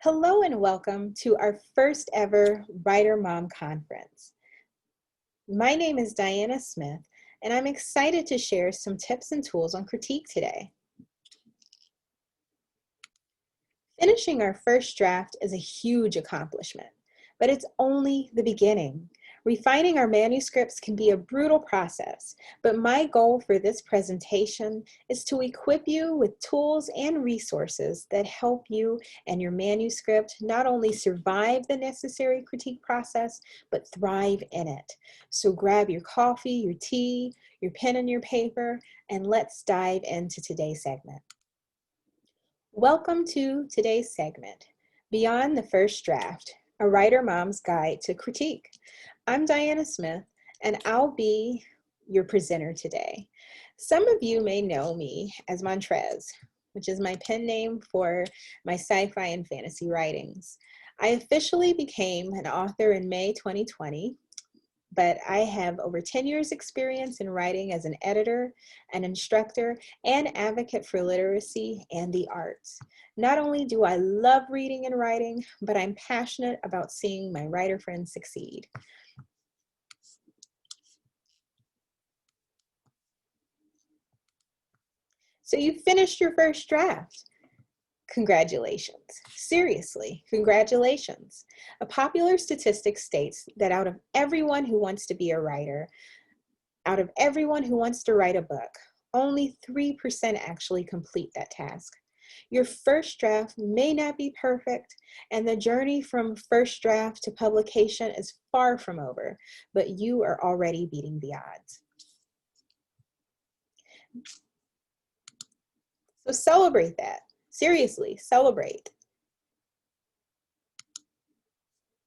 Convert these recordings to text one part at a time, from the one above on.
Hello and welcome to our first ever Writer Mom Conference. My name is Diana Smith, and I'm excited to share some tips and tools on critique today. Finishing our first draft is a huge accomplishment, but it's only the beginning. Refining our manuscripts can be a brutal process, but my goal for this presentation is to equip you with tools and resources that help you and your manuscript not only survive the necessary critique process, but thrive in it. So grab your coffee, your tea, your pen and your paper, and let's dive into today's segment. Welcome to today's segment, Beyond the First Draft, a Writer Mom's Guide to Critique. I'm Diana Smith, and I'll be your presenter today. Some of you may know me as Montrez, which is my pen name for my sci-fi and fantasy writings. I officially became an author in May 2020, but I have over 10 years experience in writing as an editor, an instructor, and advocate for literacy and the arts. Not only do I love reading and writing, but I'm passionate about seeing my writer friends succeed. So you finished your first draft. Congratulations. Seriously, congratulations. A popular statistic states that out of everyone who wants to be a writer, out of everyone who wants to write a book, only 3% actually complete that task. Your first draft may not be perfect, and the journey from first draft to publication is far from over, but you are already beating the odds. So celebrate that. Seriously, celebrate.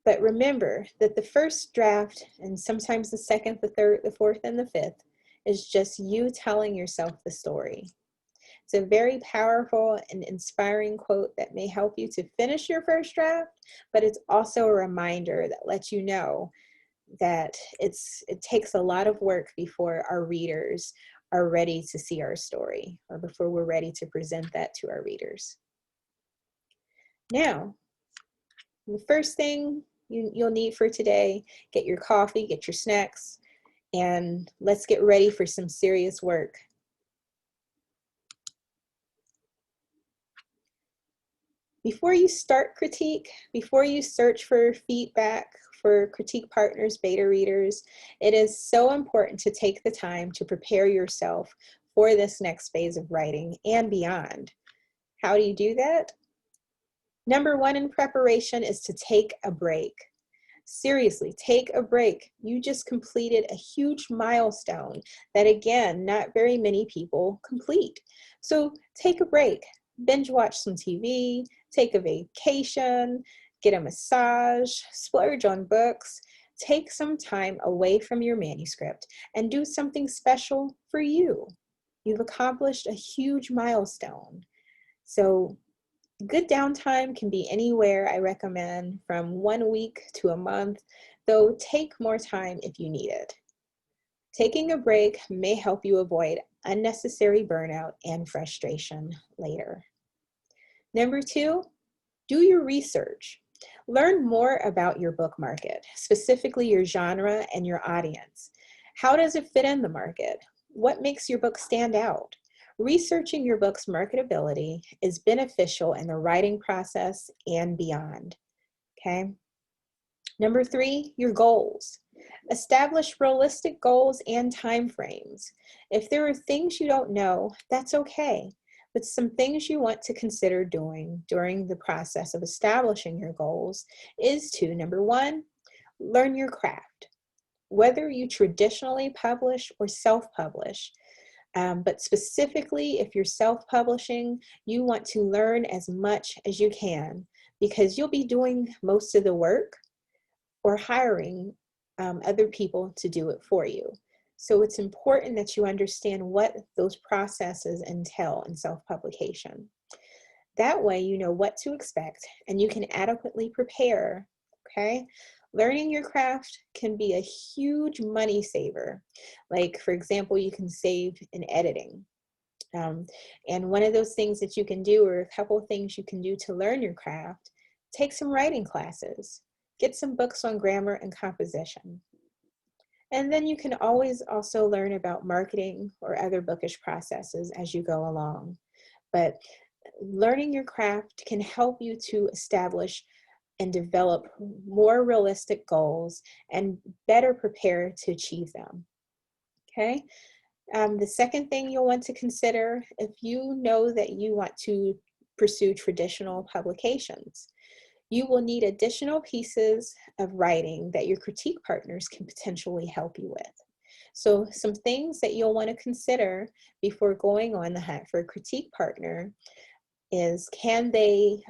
But remember that the first draft, and sometimes the second, the third, the fourth, and the fifth, is just you telling yourself the story. It's a very powerful and inspiring quote that may help you to finish your first draft, but it's also a reminder that lets you know that it takes a lot of work before our readers are ready to see our story, or before we're ready to present that to our readers. Now, the first thing you'll need for today, get your coffee, get your snacks, and let's get ready for some serious work. Before you start critique, before you search for feedback for critique partners, beta readers, it is so important to take the time to prepare yourself for this next phase of writing and beyond. How do you do that? Number one in preparation is to take a break. Seriously, take a break. You just completed a huge milestone that, again, not very many people complete. So take a break, binge watch some TV, take a vacation, get a massage, splurge on books, take some time away from your manuscript and do something special for you. You've accomplished a huge milestone. So good downtime can be anywhere, I recommend, from 1 week to a month, though take more time if you need it. Taking a break may help you avoid unnecessary burnout and frustration later. Number two, do your research. Learn more about your book market, specifically your genre and your audience. How does it fit in the market? What makes your book stand out? Researching your book's marketability is beneficial in the writing process and beyond, okay? Number three, your goals. Establish realistic goals and timeframes. If there are things you don't know, that's okay, but some things you want to consider doing during the process of establishing your goals is to, number one, learn your craft. Whether you traditionally publish or self-publish, but specifically, if you're self-publishing, you want to learn as much as you can because you'll be doing most of the work or hiring other people to do it for you. So it's important that you understand what those processes entail in self-publication. That way you know what to expect and you can adequately prepare, okay? Learning your craft can be a huge money saver. Like, for example, you can save in editing. And one of those things that you can do, or a couple of things you can do to learn your craft, Take some writing classes. Get some books on grammar and composition. And then you can always also learn about marketing or other bookish processes as you go along. But learning your craft can help you to establish and develop more realistic goals and better prepare to achieve them. Okay. The second thing you'll want to consider, if you know that you want to pursue traditional publications, you will need additional pieces of writing that your critique partners can potentially help you with. So some things that you'll want to consider before going on the hunt for a critique partner is, can they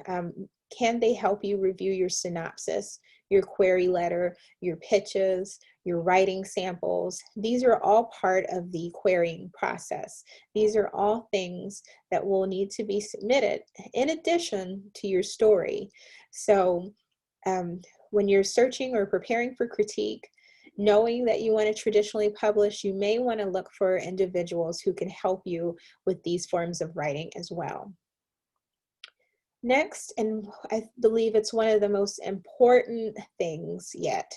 help you review your synopsis, your query letter, your pitches, your writing samples? These are all part of the querying process. These are all things that will need to be submitted in addition to your story. So when you're searching or preparing for critique, knowing that you want to traditionally publish, you may want to look for individuals who can help you with these forms of writing as well. Next, and I believe it's one of the most important things yet,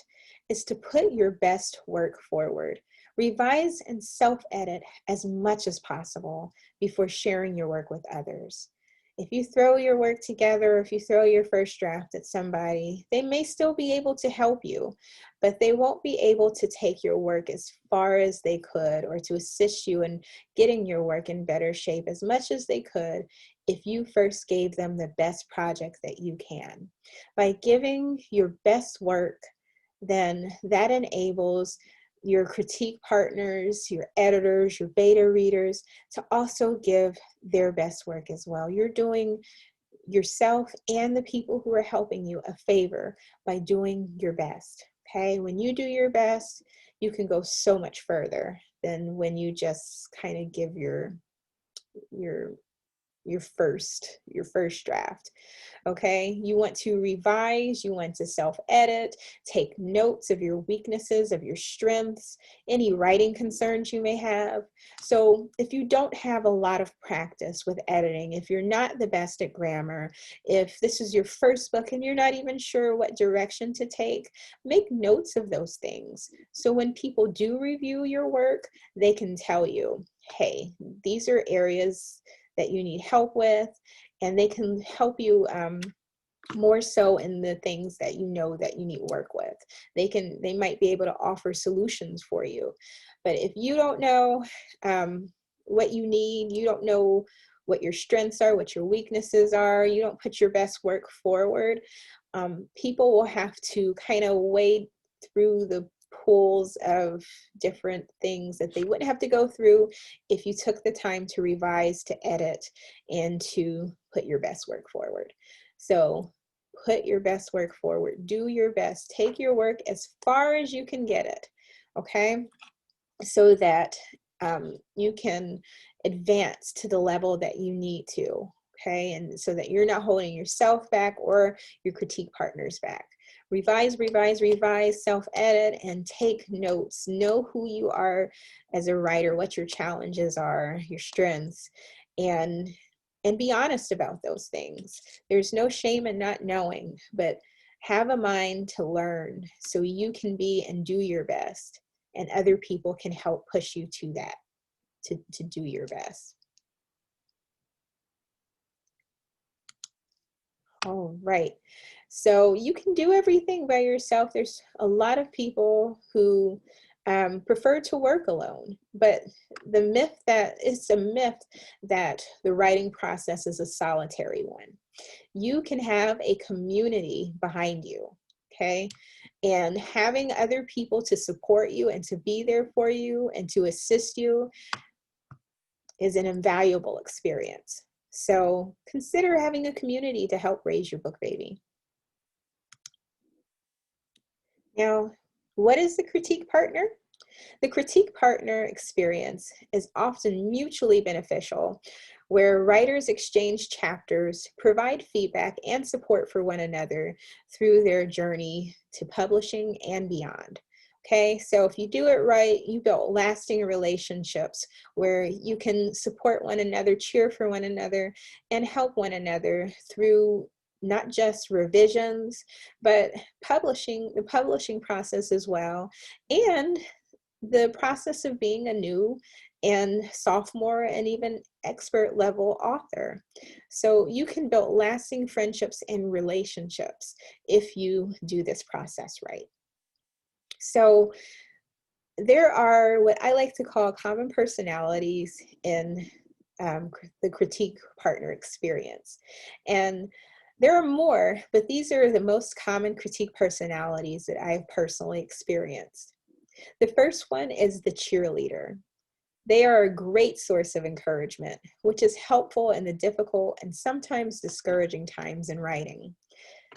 is to put your best work forward. Revise and self-edit as much as possible before sharing your work with others. If you throw your work together, if you throw your first draft at somebody, they may still be able to help you, but they won't be able to take your work as far as they could or to assist you in getting your work in better shape as much as they could if you first gave them the best project that you can. By giving your best work, then that enables your critique partners, your editors, your beta readers to also give their best work as well. You're doing yourself and the people who are helping you a favor by doing your best. Okay, when you do your best, you can go so much further than when you just kind of give your first draft. Okay, you want to revise, you want to self-edit, take notes of your weaknesses, of your strengths, any writing concerns you may have. So if you don't have a lot of practice with editing, if you're not the best at grammar, if this is your first book and you're not even sure what direction to take, make notes of those things. So when people do review your work, they can tell you, hey, these are areas that you need help with, and they can help you more so in the things that you know that you need work with. They might be able to offer solutions for you. But if you don't know what you need, you don't know what your strengths are, what your weaknesses are, you don't put your best work forward, people will have to kind of wade through the pools of different things that they wouldn't have to go through if you took the time to revise, to edit, and to put your best work forward. So put your best work forward, do your best, take your work as far as you can get it, okay? So that you can advance to the level that you need to, okay? And so that you're not holding yourself back or your critique partners back. Revise, revise, revise, self-edit, and take notes. Know who you are as a writer, what your challenges are, your strengths, and be honest about those things. There's no shame in not knowing, but have a mind to learn so you can be and do your best, and other people can help push you to that, to do your best. All right. So you can do everything by yourself. There's a lot of people who prefer to work alone, but it's a myth that the writing process is a solitary one. You can have a community behind you, okay? And having other people to support you and to be there for you and to assist you is an invaluable experience. So consider having a community to help raise your book baby. Now, what is the critique partner? The critique partner experience is often mutually beneficial, where writers exchange chapters, provide feedback and support for one another through their journey to publishing and beyond. Okay, so if you do it right, you build lasting relationships where you can support one another, cheer for one another, and help one another through not just revisions, but the publishing process as well, and the process of being a new and sophomore and even expert level author. So you can build lasting friendships and relationships if you do this process right. So there are what I like to call common personalities in the critique partner experience. And there are more, but these are the most common critique personalities that I've personally experienced. The first one is the cheerleader. They are a great source of encouragement, which is helpful in the difficult and sometimes discouraging times in writing.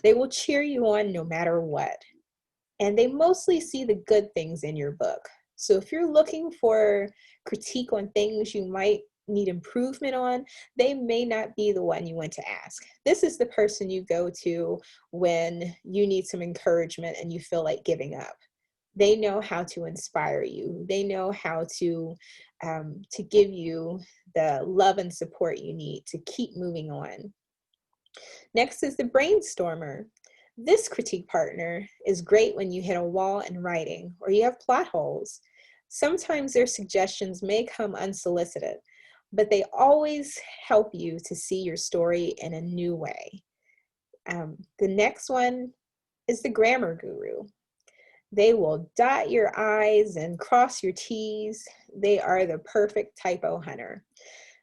They will cheer you on no matter what, and they mostly see the good things in your book. So if you're looking for critique on things you might need improvement on, they may not be the one you want to ask. This is the person you go to when you need some encouragement and you feel like giving up. They know how to inspire you. They know how to give you the love and support you need to keep moving on. Next is the brainstormer. This critique partner is great when you hit a wall in writing or you have plot holes. Sometimes their suggestions may come unsolicited, but they always help you to see your story in a new way. The next one is the grammar guru. They will dot your I's and cross your T's. They are the perfect typo hunter.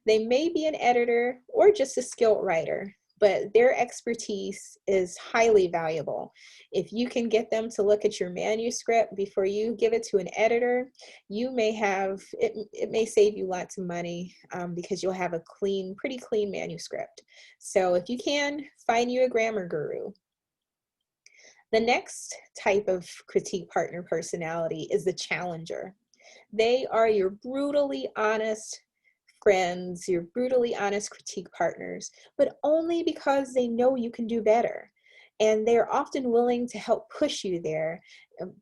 They may be an editor or just a skilled writer, but their expertise is highly valuable. If you can get them to look at your manuscript before you give it to an editor, you may have, it may save you lots of money because you'll have a pretty clean manuscript. So if you can, find you a grammar guru. The next type of critique partner personality is the challenger. They are your brutally honest friends, your brutally honest critique partners, but only because they know you can do better. And they're often willing to help push you there,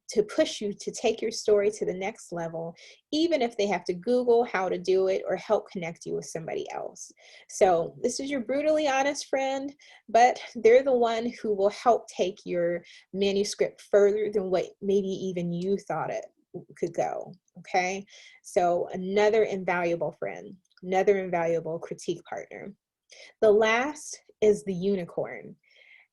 to push you to take your story to the next level, even if they have to Google how to do it or help connect you with somebody else. So this is your brutally honest friend, but they're the one who will help take your manuscript further than what maybe even you thought it could go. Okay, so another invaluable friend, another invaluable critique partner. The last is the unicorn.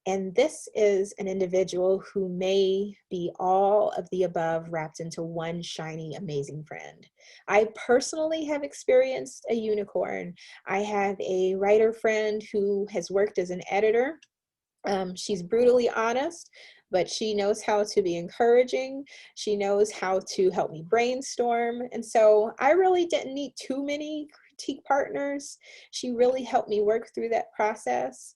And this is an individual who may be all of the above wrapped into one shiny, amazing friend. I personally have experienced a unicorn. I have a writer friend who has worked as an editor. She's brutally honest, but she knows how to be encouraging. She knows how to help me brainstorm. And so I really didn't need too many critique partners. She really helped me work through that process.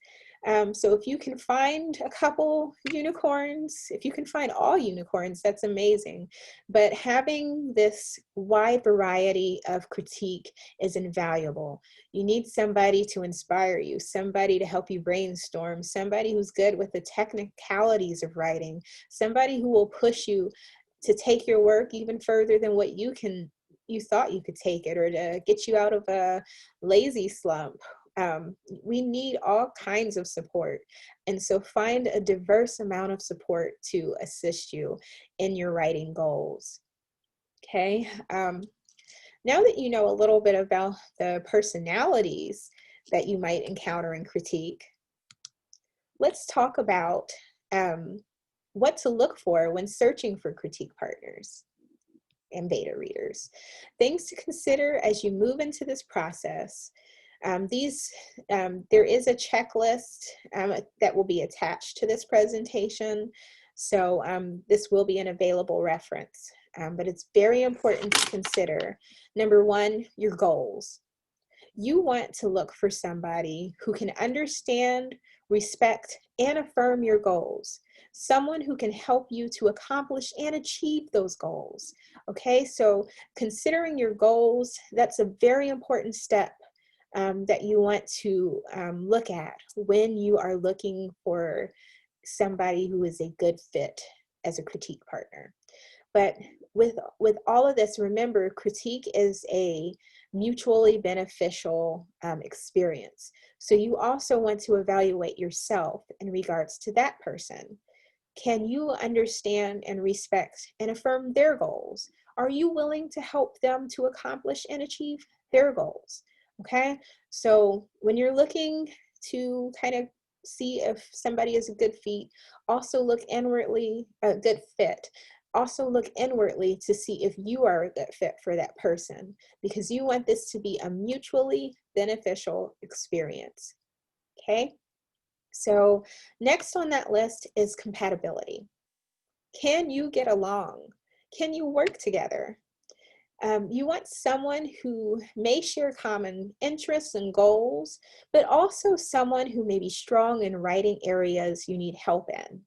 So if you can find a couple unicorns, if you can find all unicorns, that's amazing. But having this wide variety of critique is invaluable. You need somebody to inspire you, somebody to help you brainstorm, somebody who's good with the technicalities of writing, somebody who will push you to take your work even further than what you thought you could take it, or to get you out of a lazy slump. We need all kinds of support. And so find a diverse amount of support to assist you in your writing goals. Okay. Now that you know a little bit about the personalities that you might encounter in critique, let's talk about what to look for when searching for critique partners and beta readers. Things to consider as you move into this process. There is a checklist that will be attached to this presentation. So this will be an available reference, but it's very important to consider. Number one, your goals. You want to look for somebody who can understand, respect, and affirm your goals. Someone who can help you to accomplish and achieve those goals. Okay, so considering your goals, that's a very important step that you want to look at when you are looking for somebody who is a good fit as a critique partner. But with all of this, remember, critique is a mutually beneficial experience. So you also want to evaluate yourself in regards to that person. Can you understand and respect and affirm their goals? Are you willing to help them to accomplish and achieve their goals? Okay, so when you're looking to kind of see if somebody is a good fit, also look inwardly, a good fit. Also look inwardly to see if you are a good fit for that person, because you want this to be a mutually beneficial experience. Okay, so next on that list is compatibility. Can you get along? Can you work together? You want someone who may share common interests and goals, but also someone who may be strong in writing areas you need help in,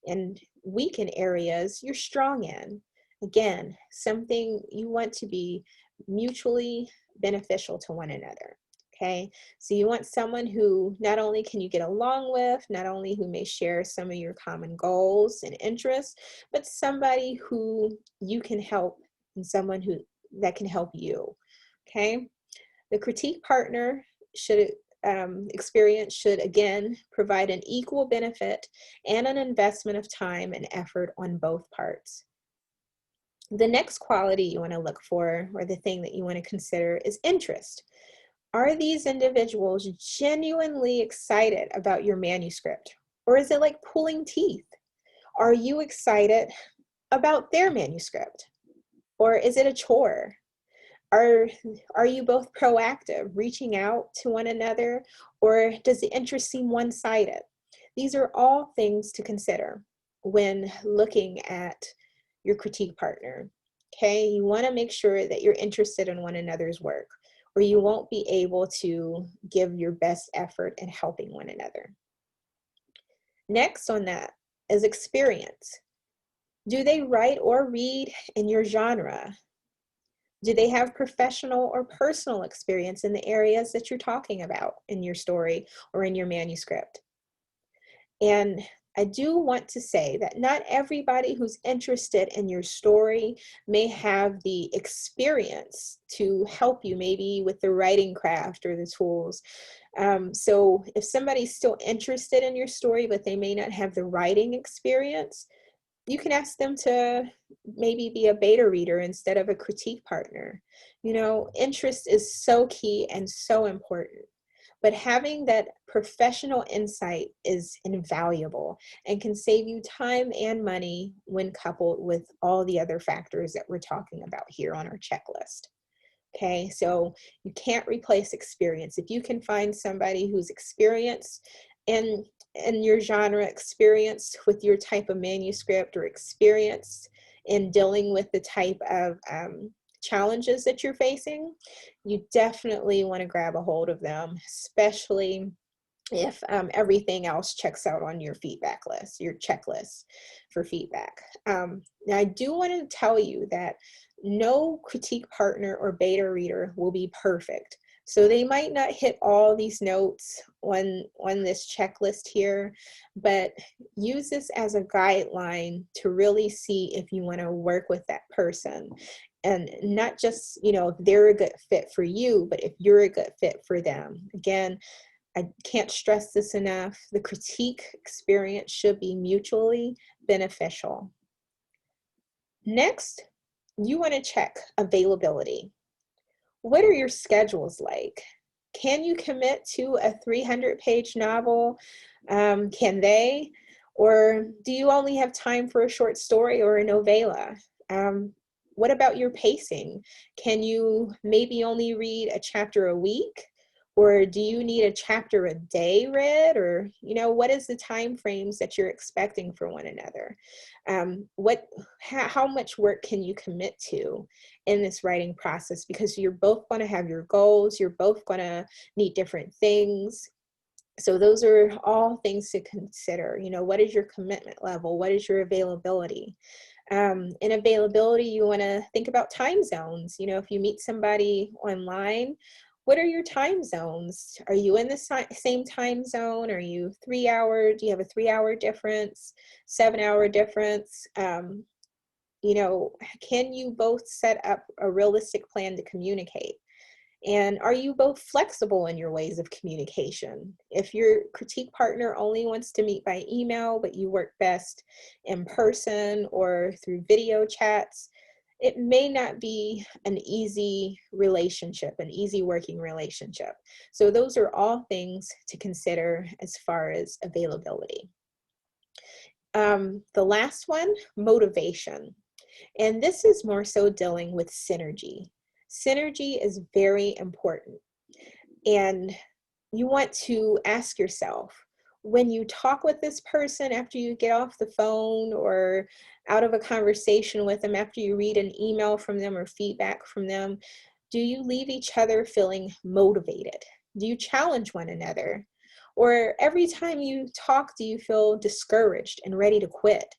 and weak in areas you're strong in. Again, something you want to be mutually beneficial to one another. Okay, so you want someone who not only can you get along with, not only who may share some of your common goals and interests, but somebody who you can help and someone who that can help you. Okay, the critique partner should experience should again provide an equal benefit and an investment of time and effort on both parts. The next quality you want to look for, or the thing that you want to consider, is interest. Are these individuals genuinely excited about your manuscript? Or is it like pulling teeth? Are you excited about their manuscript? Or is it a chore? Are you both proactive, reaching out to one another, or does the interest seem one-sided? These are all things to consider when looking at your critique partner. Okay, you want to make sure that you're interested in one another's work, or you won't be able to give your best effort in helping one another. Next on that is experience. Do they write or read in your genre? Do they have professional or personal experience in the areas that you're talking about in your story or in your manuscript? And I do want to say that not everybody who's interested in your story may have the experience to help you, maybe with the writing craft or the tools. So if somebody's still interested in your story, but they may not have the writing experience, you can ask them to maybe be a beta reader instead of a critique partner. You know, interest is so key and so important, but having that professional insight is invaluable and can save you time and money when coupled with all the other factors that we're talking about here on our checklist. Okay, so you can't replace experience. If you can find somebody who's experienced in your genre, experienced with your type of manuscript, or experienced in dealing with the type of challenges that you're facing, you definitely want to grab a hold of them, especially if everything else checks out on your feedback list, your checklist for feedback. Now, I do want to tell you that no critique partner or beta reader will be perfect. So they might not hit all these notes on this checklist here, but use this as a guideline to really see if you want to work with that person. And not just, you know, if they're a good fit for you, but if you're a good fit for them. Again, I can't stress this enough. The critique experience should be mutually beneficial. Next, you want to check availability. What are your schedules like? Can you commit to a 300-page novel? Can they? Or do you only have time for a short story or a novella? What about your pacing? Can you maybe only read a chapter a week? Or do you need a chapter a day read? Or, you know, what is the time frames that you're expecting for one another? How much work can you commit to in this writing process? Because you're both going to have your goals, you're both going to need different things. So those are all things to consider. You know, what is your commitment level? What is your availability? In availability, you want to think about time zones. You know, if you meet somebody online, what are your time zones? Are you in the same time zone? Are you 3 hour? Do you have a 3-hour difference, 7-hour difference? You know, can you both set up a realistic plan to communicate? And are you both flexible in your ways of communication? If your critique partner only wants to meet by email, but you work best in person or through video chats, it may not be an easy relationship, an easy working relationship. So those are all things to consider as far as availability. The last one, motivation. And this is more so dealing with synergy. Synergy is very important. And you want to ask yourself, when you talk with this person after you get off the phone or out of a conversation with them, after you read an email from them or feedback from them, do you leave each other feeling motivated? Do you challenge one another? Or every time you talk, do you feel discouraged and ready to quit?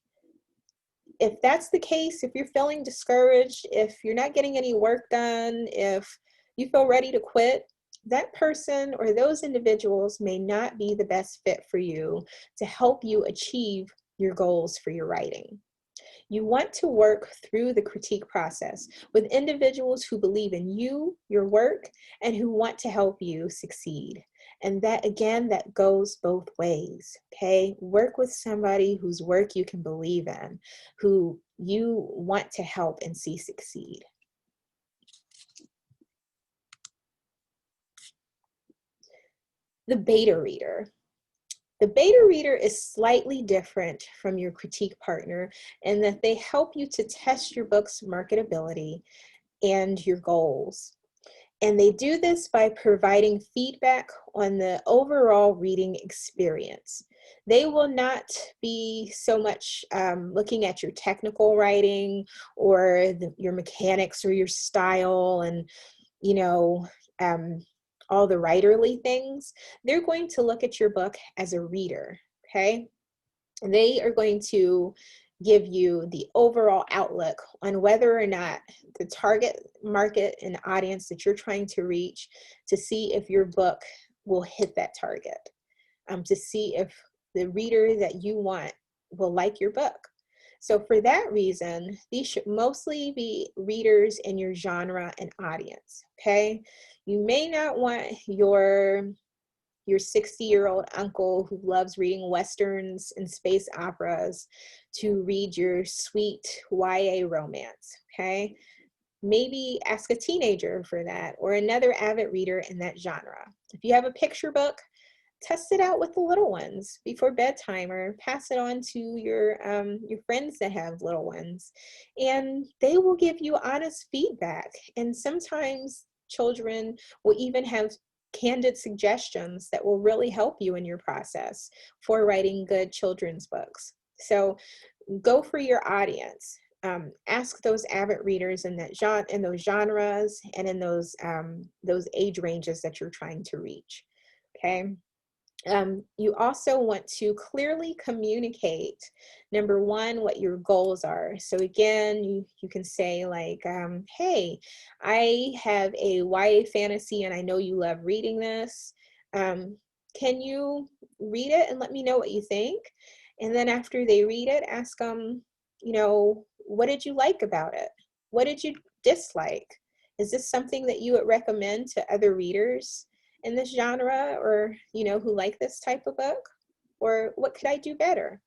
If that's the case, if you're feeling discouraged, if you're not getting any work done, if you feel ready to quit, that person or those individuals may not be the best fit for you to help you achieve your goals for your writing. You want to work through the critique process with individuals who believe in you, your work, and who want to help you succeed. And that, again, that goes both ways, okay? Work with somebody whose work you can believe in, who you want to help and see succeed. The beta reader. The beta reader is slightly different from your critique partner in that they help you to test your book's marketability and your goals. And they do this by providing feedback on the overall reading experience. They will not be so much looking at your technical writing or your mechanics or your style and, you know, all the writerly things. They're going to look at your book as a reader, okay? They are going to give you the overall outlook on whether or not the target market and audience that you're trying to reach, to see if your book will hit that target, to see if the reader that you want will like your book. So for that reason, these should mostly be readers in your genre and audience, okay? You may not want your 60-year-old uncle who loves reading Westerns and space operas to read your sweet YA romance, okay? Maybe ask a teenager for that or another avid reader in that genre. If you have a picture book, test it out with the little ones before bedtime or pass it on to your friends that have little ones. And they will give you honest feedback. And sometimes children will even have candid suggestions that will really help you in your process for writing good children's books. So go for your audience. Ask those avid readers in that in those genres and in those age ranges that you're trying to reach. Okay. You also want to clearly communicate, number one, what your goals are. So again, you can say like, hey, I have a YA fantasy and I know you love reading this. Can you read it and let me know what you think? And then after they read it, ask them, what did you like about it? What did you dislike? Is this something that you would recommend to other readers in this genre, or who like this type of book? Or what could I do better?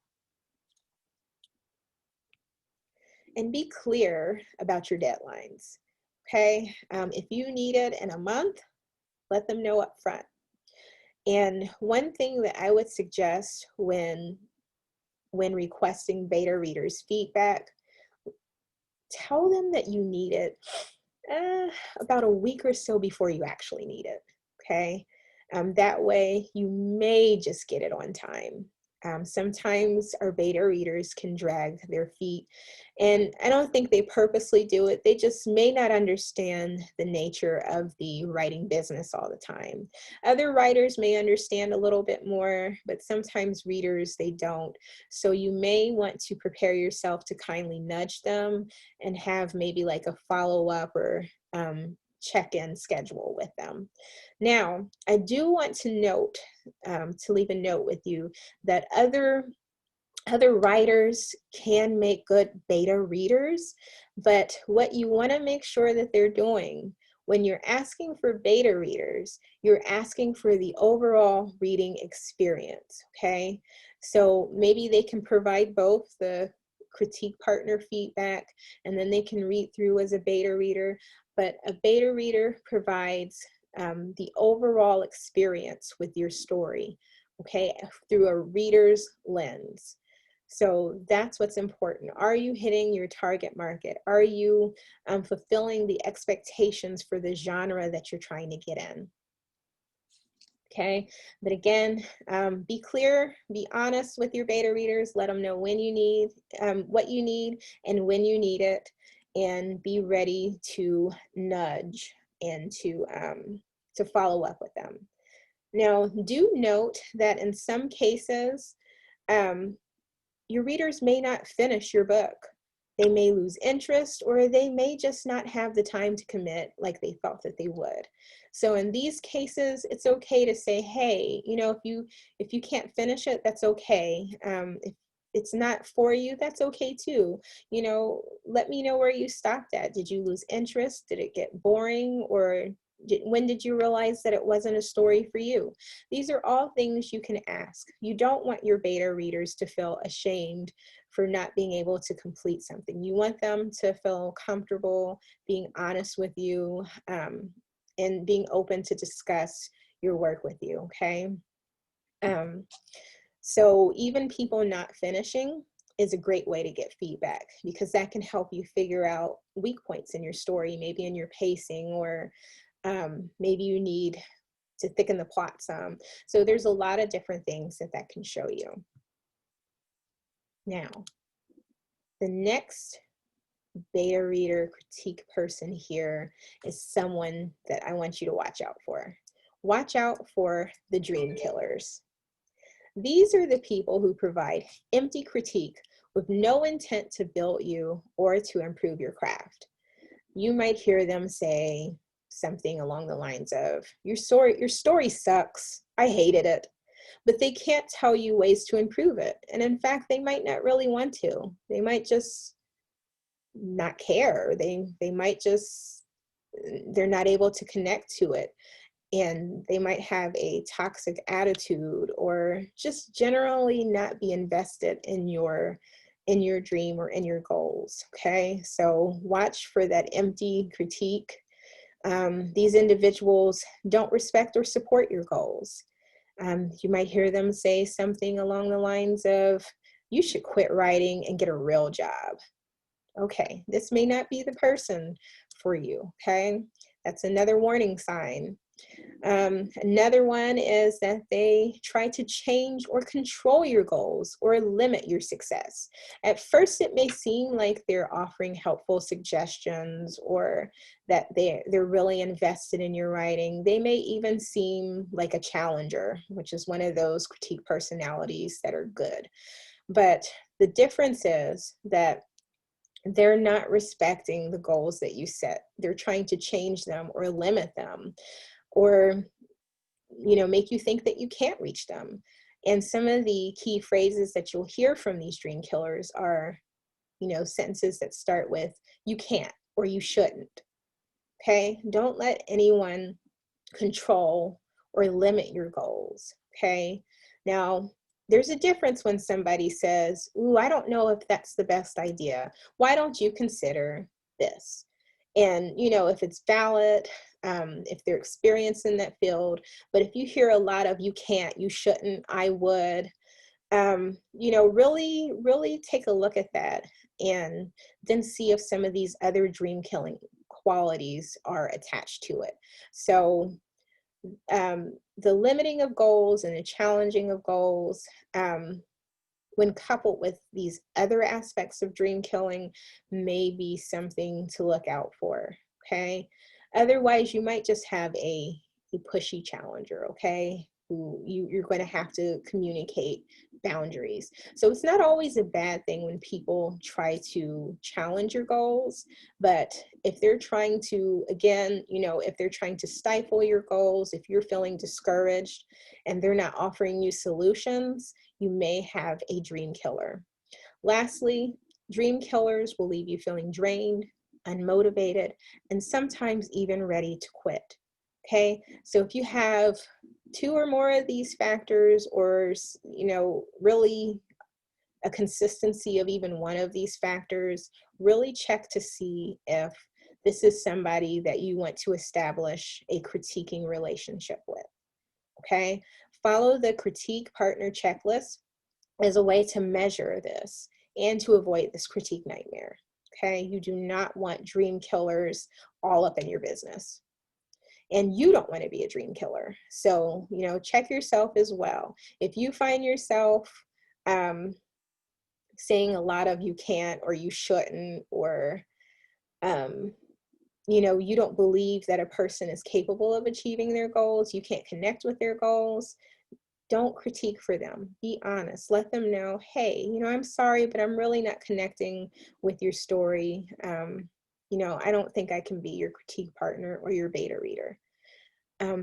And be clear about your deadlines, okay? If you need it in a month, let them know up front. And one thing that I would suggest when requesting beta readers feedback, tell them that you need it about a week or so before you actually need it, okay? That way you may just get it on time. Sometimes our beta readers can drag their feet, and I don't think they purposely do it. They just may not understand the nature of the writing business all the time. Other writers may understand a little bit more, but sometimes readers, they don't. So you may want to prepare yourself to kindly nudge them and have maybe like a follow-up or check-in schedule with them. Now, I do want to note, to leave a note with you, that other writers can make good beta readers, but what you want to make sure that they're doing When you're asking for beta readers, you're asking for the overall reading experience, okay? So maybe they can provide both the critique partner feedback, and then they can read through as a beta reader, but a beta reader provides the overall experience with your story, okay, through a reader's lens. So that's what's important. Are you hitting your target market? Are you fulfilling the expectations for the genre that you're trying to get in? Okay, but again, be clear, be honest with your beta readers, let them know when you need, what you need and when you need it, and be ready to nudge and to follow up with them. Now, do note that in some cases, your readers may not finish your book. They may lose interest, or they may just not have the time to commit like they thought that they would. So in these cases, it's okay to say, hey, you know, if you can't finish it, that's okay. If it's not for you, that's okay too. You know, let me know where you stopped at. Did you lose interest? Did it get boring? Or when did you realize that it wasn't a story for you? These are all things you can ask. You don't want your beta readers to feel ashamed for not being able to complete something. You want them to feel comfortable being honest with you, and being open to discuss your work with you, okay? So even people not finishing is a great way to get feedback, because that can help you figure out weak points in your story, maybe in your pacing, or maybe you need to thicken the plot some. So there's a lot of different things that that can show you. Now, the next beta reader critique person here is someone that I want you to watch out for. Watch out for the dream killers. These are the people who provide empty critique with no intent to build you or to improve your craft. You might hear them say something along the lines of, your story sucks, I hated it. But they can't tell you ways to improve it. And in fact, they might not really want to. They might just not care. They might just, they're not able to connect to it. And they might have a toxic attitude, or just generally not be invested in your dream or in your goals, okay? So watch for that empty critique. These individuals don't respect or support your goals. You might hear them say something along the lines of, you should quit writing and get a real job. Okay, this may not be the person for you, okay? That's another warning sign. Another one is that they try to change or control your goals or limit your success. At first, it may seem like they're offering helpful suggestions, or that they're really invested in your writing. They may even seem like a challenger, which is one of those critique personalities that are good. But the difference is that they're not respecting the goals that you set. They're trying to change them or limit them, or make you think that you can't reach them. And some of the key phrases that you'll hear from these dream killers are, sentences that start with, you can't, or you shouldn't. Okay, don't let anyone control or limit your goals. Okay, now there's a difference when somebody says, ooh, I don't know if that's the best idea. Why don't you consider this? And if it's valid, if they're experienced in that field. But if you hear a lot of, you can't, you shouldn't, I would, really take a look at that, and then see if some of these other dream killing qualities are attached to it. So the limiting of goals and the challenging of goals, when coupled with these other aspects of dream killing, may be something to look out for, okay? Otherwise, you might just have a pushy challenger, okay? Who you're going to have to communicate boundaries. So it's not always a bad thing when people try to challenge your goals, but if they're trying to, again, if they're trying to stifle your goals, if you're feeling discouraged and they're not offering you solutions, you may have a dream killer. Lastly, dream killers will leave you feeling drained, unmotivated, and sometimes even ready to quit. Okay, so if you have two or more of these factors, or really a consistency of even one of these factors, really check to see if this is somebody that you want to establish a critiquing relationship with. Okay, follow the critique partner checklist as a way to measure this and to avoid this critique nightmare. Okay, you do not want dream killers all up in your business. And you don't want to be a dream killer. So, check yourself as well. If you find yourself saying a lot of you can't or you shouldn't, or you don't believe that a person is capable of achieving their goals, you can't connect with their goals, don't critique for them. Be honest. Let them know, hey, I'm sorry, but I'm really not connecting with your story. I don't think I can be your critique partner or your beta reader.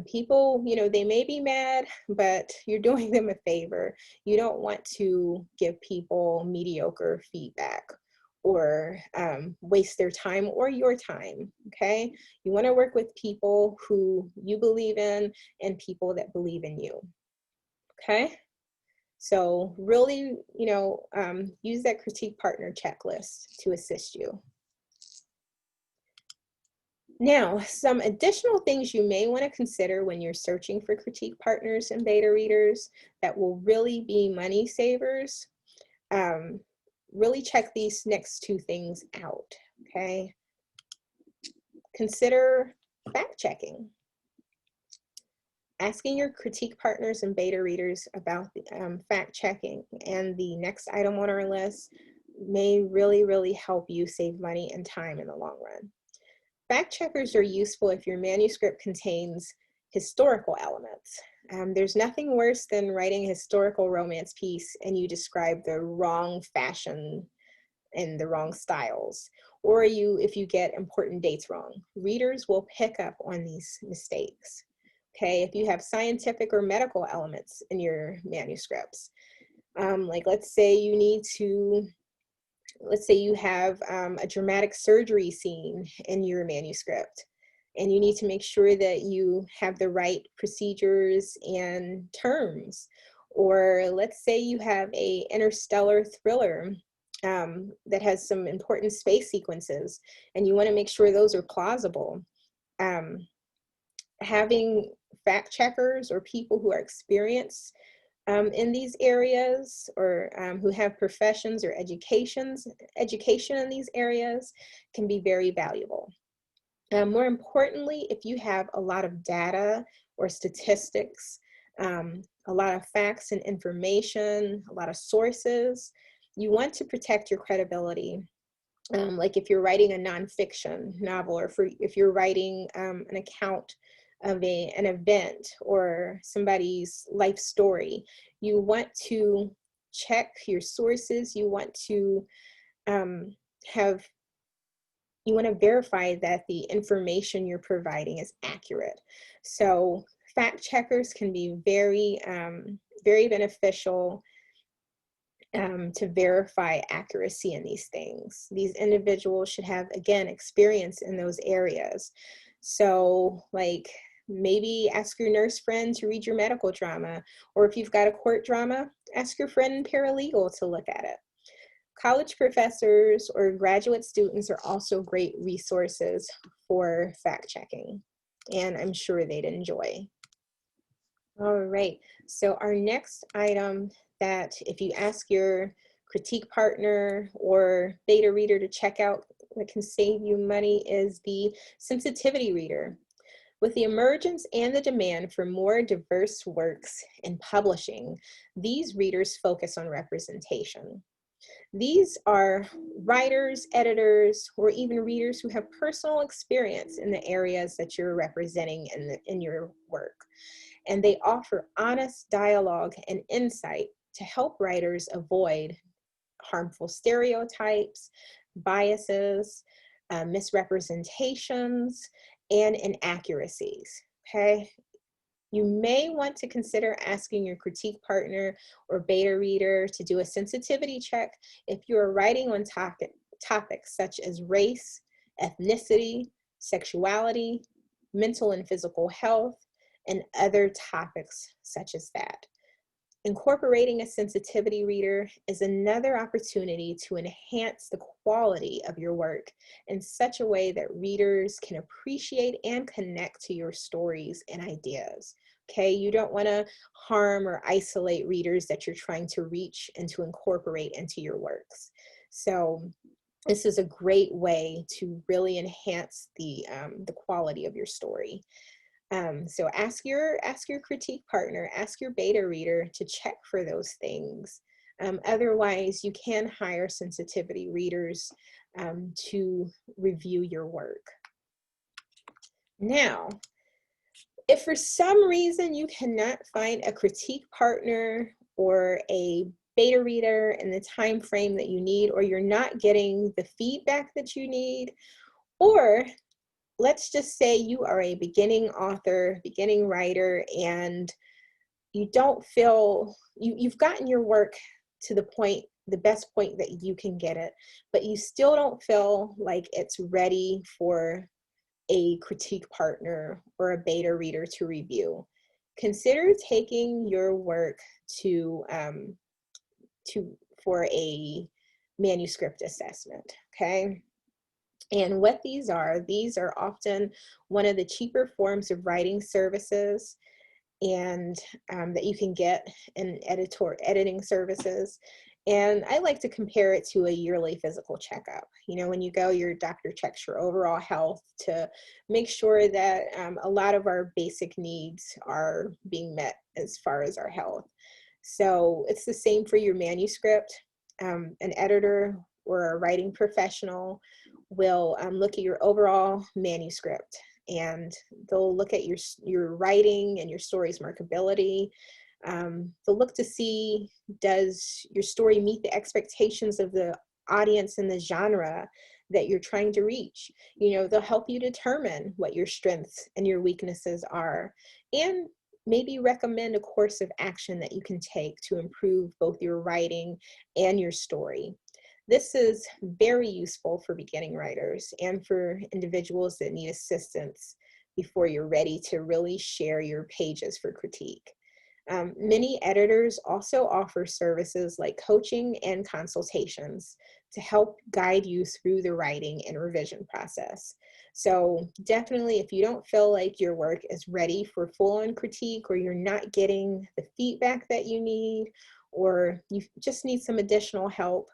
People, they may be mad, but you're doing them a favor. You don't want to give people mediocre feedback or waste their time or your time, okay? You want to work with people who you believe in and people that believe in you, okay? So really, use that critique partner checklist to assist you. Now, some additional things you may want to consider when you're searching for critique partners and beta readers that will really be money savers. Really check these next two things out, okay? Consider fact checking. Asking your critique partners and beta readers about fact checking and the next item on our list may really, really help you save money and time in the long run. Fact checkers are useful if your manuscript contains historical elements. There's nothing worse than writing a historical romance piece and you describe the wrong fashion and the wrong styles, or if you get important dates wrong. Readers will pick up on these mistakes. Okay, if you have scientific or medical elements in your manuscripts, like let's say you have a dramatic surgery scene in your manuscript, and you need to make sure that you have the right procedures and terms. Or let's say you have a interstellar thriller that has some important space sequences, and you want to make sure those are plausible. Having fact checkers or people who are experienced in these areas, or who have professions or education in these areas, can be very valuable. More importantly, if you have a lot of data or statistics, a lot of facts and information, a lot of sources, you want to protect your credibility. Like if you're writing a nonfiction novel, or if you're writing an account of an event or somebody's life story, you want to check your sources. You want to verify that the information you're providing is accurate. So fact checkers can be very, very beneficial to verify accuracy in these things. These individuals should have, again, experience in those areas. So like maybe ask your nurse friend to read your medical drama, or if you've got a court drama, ask your friend paralegal to look at it. College professors or graduate students are also great resources for fact checking, and I'm sure they'd enjoy. All right, so our next item that if you ask your critique partner or beta reader to check out that can save you money is the sensitivity reader. With the emergence and the demand for more diverse works in publishing, these readers focus on representation. These are writers, editors, or even readers who have personal experience in the areas that you're representing in your work. And they offer honest dialogue and insight to help writers avoid harmful stereotypes, biases, misrepresentations, and inaccuracies, okay? You may want to consider asking your critique partner or beta reader to do a sensitivity check if you are writing on topics such as race, ethnicity, sexuality, mental and physical health, and other topics such as that. Incorporating a sensitivity reader is another opportunity to enhance the quality of your work in such a way that readers can appreciate and connect to your stories and ideas. Okay, you don't want to harm or isolate readers that you're trying to reach and to incorporate into your works. So this is a great way to really enhance the quality of your story. So ask your critique partner, ask your beta reader to check for those things. Otherwise, you can hire sensitivity readers to review your work. Now, if for some reason you cannot find a critique partner or a beta reader in the time frame that you need, or you're not getting the feedback that you need, or let's just say you are a beginning author, beginning writer, and you don't feel, you've gotten your work to the point, the best point that you can get it, but you still don't feel like it's ready for a critique partner or a beta reader to review. Consider taking your work for a manuscript assessment, okay? And what these are often one of the cheaper forms of writing services and that you can get in editing services. And I like to compare it to a yearly physical checkup. You know, when you go, your doctor checks your overall health to make sure that a lot of our basic needs are being met as far as our health. So it's the same for your manuscript. An editor or a writing professional will look at your overall manuscript, and they'll look at your writing and your story's markability. They'll look to see, does your story meet the expectations of the audience and the genre that you're trying to reach? You know, they'll help you determine what your strengths and your weaknesses are, and maybe recommend a course of action that you can take to improve both your writing and your story. This is very useful for beginning writers and for individuals that need assistance before you're ready to really share your pages for critique. Many editors also offer services like coaching and consultations to help guide you through the writing and revision process. So definitely, if you don't feel like your work is ready for full-on critique, or you're not getting the feedback that you need, or you just need some additional help,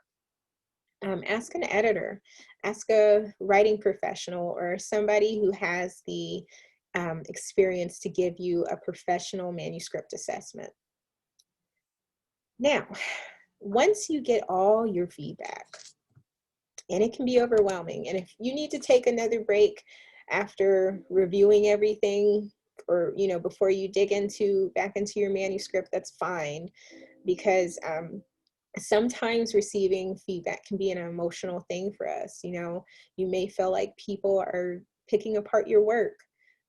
ask an editor, ask a writing professional, or somebody who has the experience to give you a professional manuscript assessment. Now, once you get all your feedback, and it can be overwhelming, and if you need to take another break after reviewing everything, or before you dig back into your manuscript, that's fine, because sometimes receiving feedback can be an emotional thing for us. You may feel like people are picking apart your work,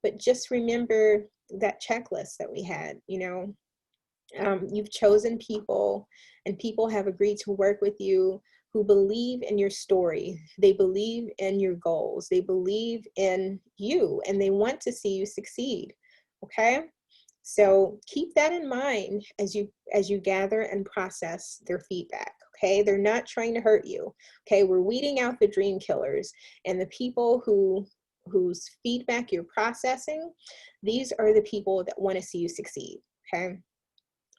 but just remember that checklist that we had. You've chosen people, and people have agreed to work with you who believe in your story. They believe in your goals. They believe in you, and they want to see you succeed. Okay? So keep that in mind as you gather and process their feedback. Okay, they're not trying to hurt you. Okay, we're weeding out the dream killers, and the people whose feedback you're processing. These are the people that want to see you succeed. Okay,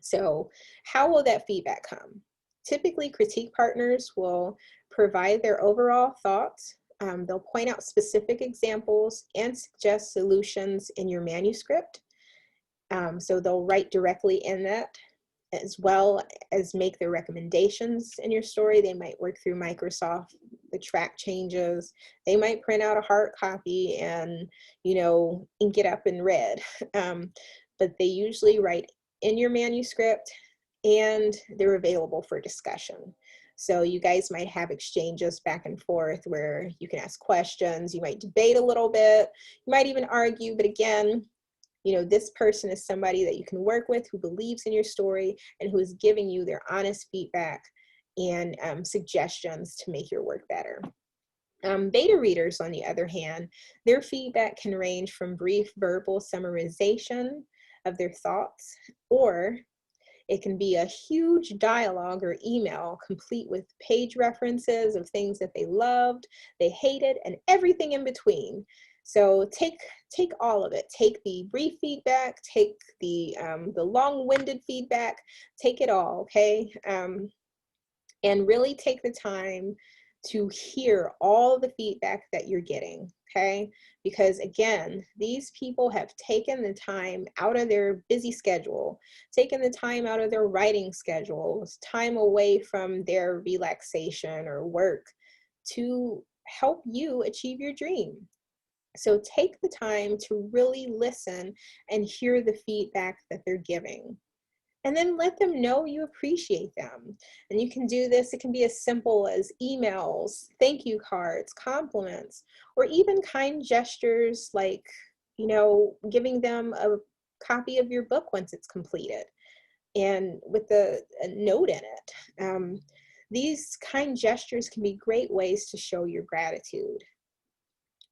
so how will that feedback come? Typically, critique partners will provide their overall thoughts. They'll point out specific examples and suggest solutions in your manuscript. So they'll write directly in that, as well as make their recommendations in your story. They might work through Microsoft, the track changes. They might print out a hard copy and, ink it up in red. But they usually write in your manuscript, and they're available for discussion. So you guys might have exchanges back and forth where you can ask questions. You might debate a little bit. You might even argue, but again, this person is somebody that you can work with, who believes in your story and who is giving you their honest feedback and suggestions to make your work better. Beta readers, on the other hand, their feedback can range from brief verbal summarization of their thoughts, or it can be a huge dialogue or email complete with page references of things that they loved, they hated, and everything in between. So take all of it. Take the brief feedback, take the long-winded feedback, take it all, okay? And really take the time to hear all the feedback that you're getting, okay? Because again, these people have taken the time out of their busy schedule, taken the time out of their writing schedules, time away from their relaxation or work to help you achieve your dream. So take the time to really listen and hear the feedback that they're giving. And then let them know you appreciate them. And you can do this, it can be as simple as emails, thank you cards, compliments, or even kind gestures like, giving them a copy of your book once it's completed and with a note in it. These kind gestures can be great ways to show your gratitude.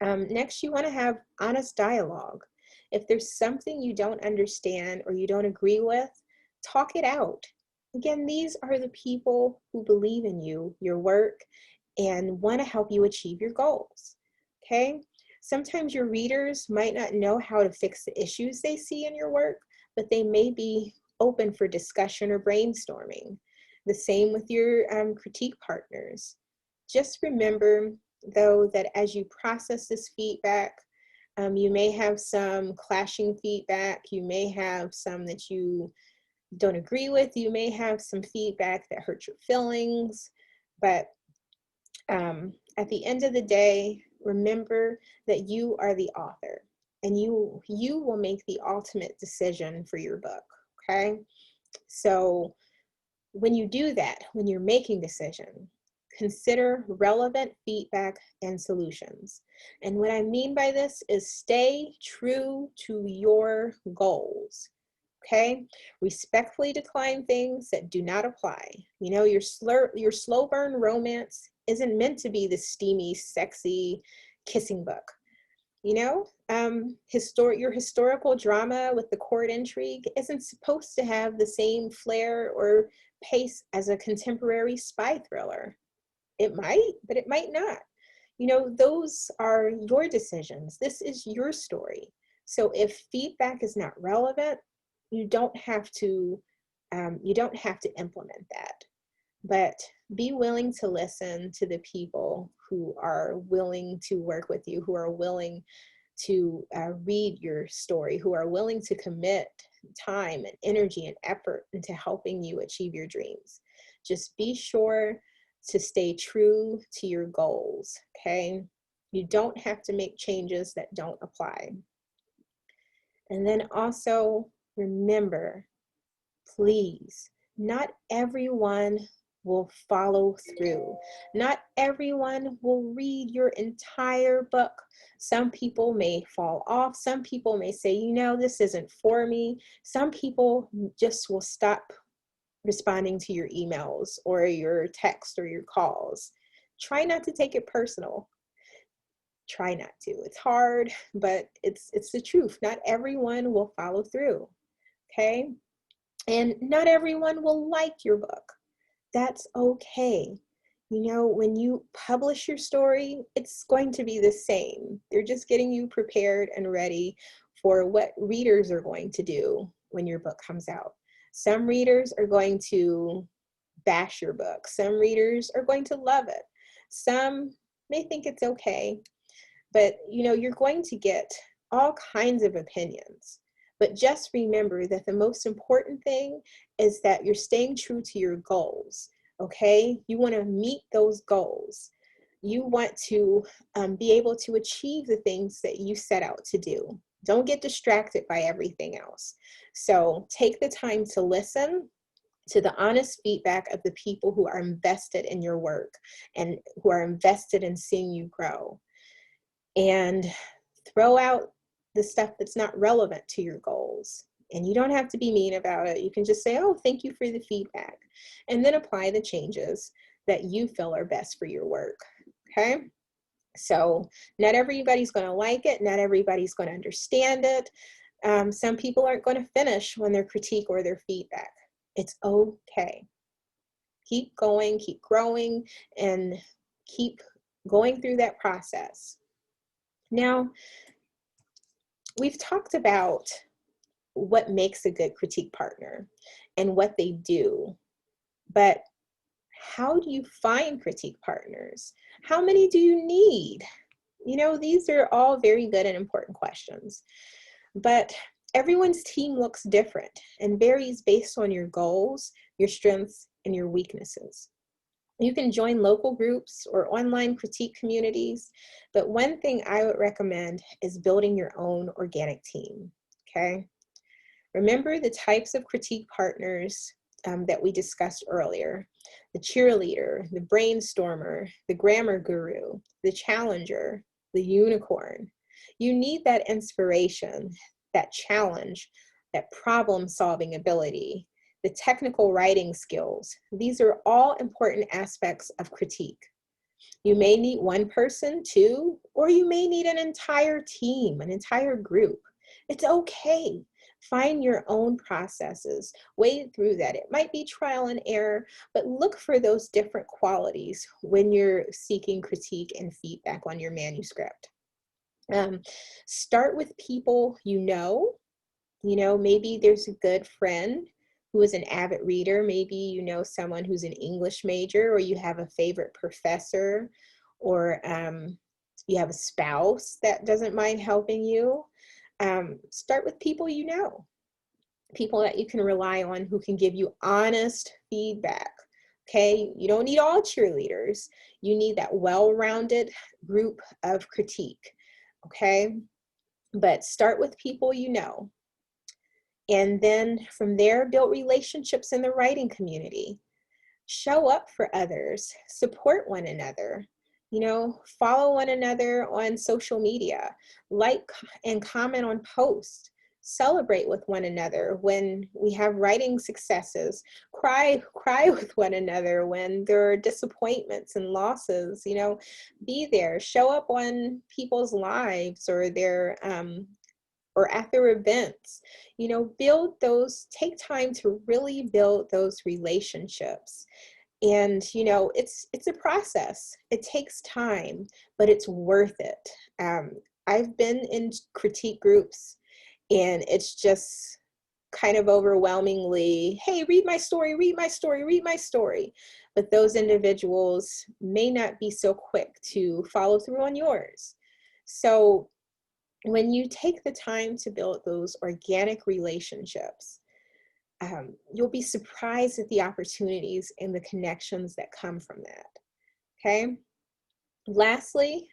Next, you want to have honest dialogue. If there's something you don't understand or you don't agree with, talk it out. Again, these are the people who believe in you, your work, and want to help you achieve your goals. Okay? Sometimes your readers might not know how to fix the issues they see in your work, but they may be open for discussion or brainstorming. The same with your critique partners. Just remember, though, that as you process this feedback, you may have some clashing feedback, you may have some that you don't agree with, you may have some feedback that hurts your feelings, but at the end of the day, remember that you are the author and you will make the ultimate decision for your book, okay? So when you do that, when you're making decision, consider relevant feedback and solutions. And what I mean by this is stay true to your goals. Okay, respectfully decline things that do not apply. Your slow burn romance isn't meant to be the steamy, sexy kissing book. Your historical drama with the court intrigue isn't supposed to have the same flair or pace as a contemporary spy thriller. It might, but it might not. Those are your decisions. This is your story. So if feedback is not relevant, you don't have to implement that. But be willing to listen to the people who are willing to work with you, who are willing to read your story, who are willing to commit time and energy and effort into helping you achieve your dreams. Just be sure to stay true to your goals, okay? You don't have to make changes that don't apply. And then also remember, please, not everyone will follow through. Not everyone will read your entire book. Some people may fall off. Some people may say, this isn't for me. Some people just will stop responding to your emails or your text or your calls. Try not to take it personal. Try not to. It's hard, but it's the truth. Not everyone will follow through, okay? And not everyone will like your book. That's okay. When you publish your story, it's going to be the same. They're just getting you prepared and ready for what readers are going to do when your book comes out. Some readers are going to bash your book. Some readers are going to love it. Some may think it's okay, but you're going to get all kinds of opinions. But just remember that the most important thing is that you're staying true to your goals, okay? You want to meet those goals. You want to be able to achieve the things that you set out to do. Don't get distracted by everything else. So take the time to listen to the honest feedback of the people who are invested in your work and who are invested in seeing you grow. And throw out the stuff that's not relevant to your goals. And you don't have to be mean about it. You can just say, oh, thank you for the feedback. And then apply the changes that you feel are best for your work. Okay? So not everybody's going to like it. Not everybody's going to understand it. Some people aren't going to finish when their critique or their feedback. It's okay. Keep going, keep growing, and keep going through that process. Now, we've talked about what makes a good critique partner and what they do, but how do you find critique partners? How many do you need? You know, these are all very good and important questions, but everyone's team looks different and varies based on your goals, your strengths, and your weaknesses. You can join local groups or online critique communities, but one thing I would recommend is building your own organic team, okay? Remember the types of critique partners that we discussed earlier: the cheerleader, the brainstormer, the grammar guru, the challenger, the unicorn. You need that inspiration, that challenge, that problem-solving ability, the technical writing skills. These are all important aspects of critique. You may need one person, two, or you may need an entire team, an entire group. It's okay. Find your own processes, wade through that. It might be trial and error, but look for those different qualities when you're seeking critique and feedback on your manuscript. Start with people you know. Maybe there's a good friend who is an avid reader. Maybe you know someone who's an English major, or you have a favorite professor, or you have a spouse that doesn't mind helping you. Start with people you know, people that you can rely on, who can give you honest feedback. Okay, you don't need all cheerleaders. You need that well-rounded group of critique. Okay, but start with people you know. And then from there, build relationships in the writing community. Show up for others, support one another, follow one another on social media, like and comment on posts, celebrate with one another when we have writing successes, cry with one another when there are disappointments and losses. Be there, show up on people's lives or their or at their events. Take time to really build those relationships. And it's a process. It takes time, but it's worth it. I've been in critique groups, and it's just kind of overwhelmingly, hey, read my story, read my story, read my story. But those individuals may not be so quick to follow through on yours. So when you take the time to build those organic relationships, you'll be surprised at the opportunities and the connections that come from that. Okay. Lastly,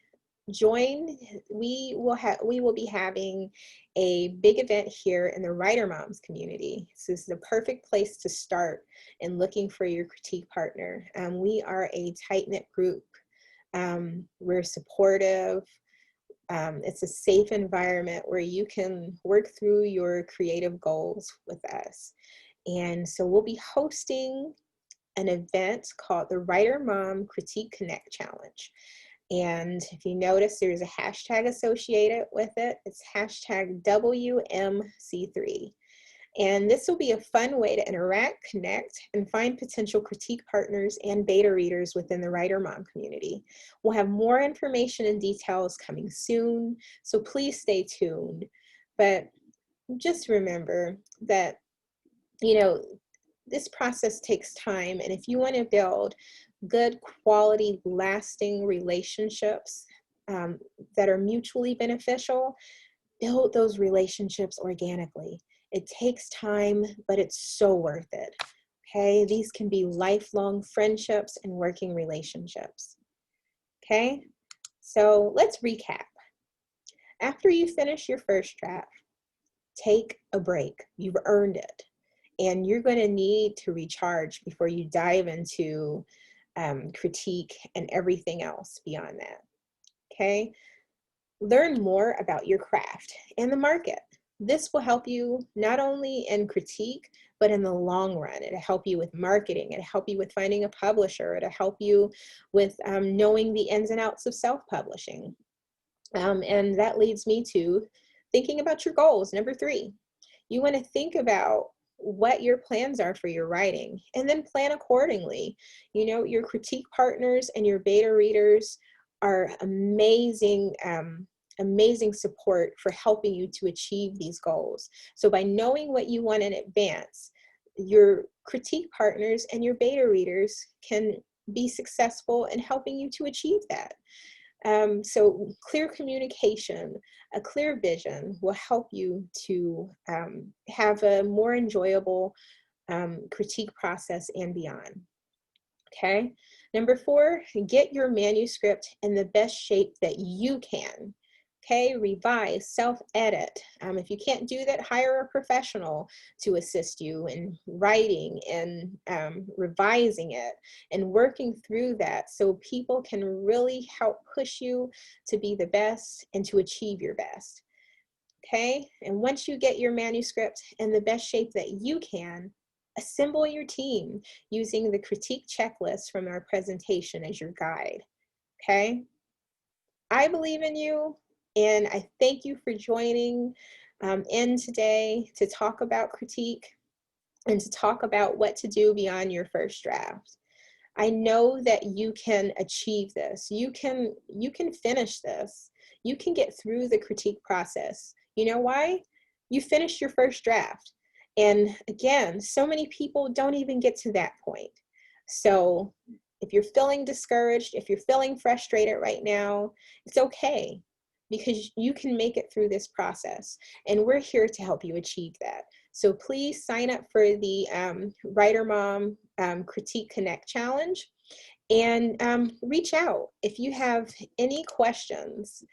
we will be having a big event here in the Writer Moms community. So this is the perfect place to start in looking for your critique partner. We are a tight-knit group. We're supportive. It's a safe environment where you can work through your creative goals with us. And so we'll be hosting an event called the Writer Mom Critique Connect Challenge. And if you notice, there's a hashtag associated with it. It's hashtag WMC3. And this will be a fun way to interact, connect, and find potential critique partners and beta readers within the Writer Mom community. We'll have more information and details coming soon, so please stay tuned. But just remember that, this process takes time, and if you want to build good quality, lasting relationships that are mutually beneficial, build those relationships organically. It takes time, but it's so worth it. Okay, these can be lifelong friendships and working relationships. Okay, so let's recap. After you finish your first draft, take a break. You've earned it. And you're going to need to recharge before you dive into critique and everything else beyond that. Okay, learn more about your craft and the market. This will help you not only in critique, but in the long run, it'll help you with marketing, it'll help you with finding a publisher, it'll help you with knowing the ins and outs of self-publishing. And that leads me to thinking about your goals. Number 3, you want to think about what your plans are for your writing and then plan accordingly. You know, your critique partners and your beta readers are amazing, amazing support for helping you to achieve these goals. So by knowing what you want in advance, your critique partners and your beta readers can be successful in helping you to achieve that. So clear communication, a clear vision will help you to have a more enjoyable critique process and beyond. Okay. Number 4, get your manuscript in the best shape that you can. Okay, revise, self-edit. If you can't do that, hire a professional to assist you in writing and revising it and working through that so people can really help push you to be the best and to achieve your best. Okay, and once you get your manuscript in the best shape that you can, assemble your team using the critique checklist from our presentation as your guide. Okay, I believe in you, and I thank you for joining in today to talk about critique and to talk about what to do beyond your first draft. I know that you can achieve this. You can finish this. You can get through the critique process. You know why? You finished your first draft. And again, so many people don't even get to that point. So if you're feeling discouraged, if you're feeling frustrated right now, it's okay, because you can make it through this process. And we're here to help you achieve that. So please sign up for the Writer Mom Critique Connect Challenge and reach out. If you have any questions,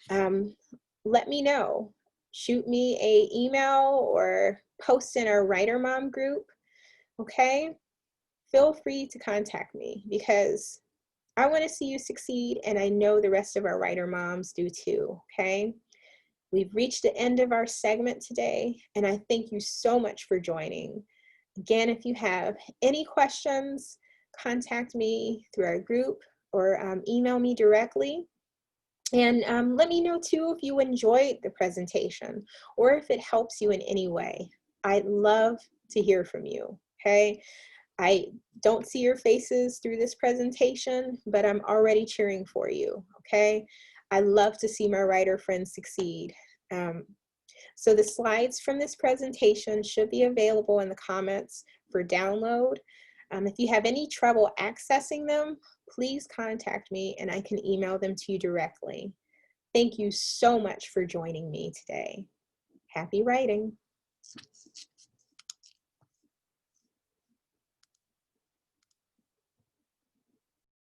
let me know. Shoot me an email or post in our Writer Mom group, okay? Feel free to contact me because I want to see you succeed, and I know the rest of our writer moms do too, okay? We've reached the end of our segment today, and I thank you so much for joining. Again, if you have any questions, contact me through our group or email me directly. And let me know too if you enjoyed the presentation or if it helps you in any way. I'd love to hear from you, okay? I don't see your faces through this presentation, but I'm already cheering for you, okay? I love to see my writer friends succeed. So the slides from this presentation should be available in the comments for download. If you have any trouble accessing them, please contact me and I can email them to you directly. Thank you so much for joining me today. Happy writing.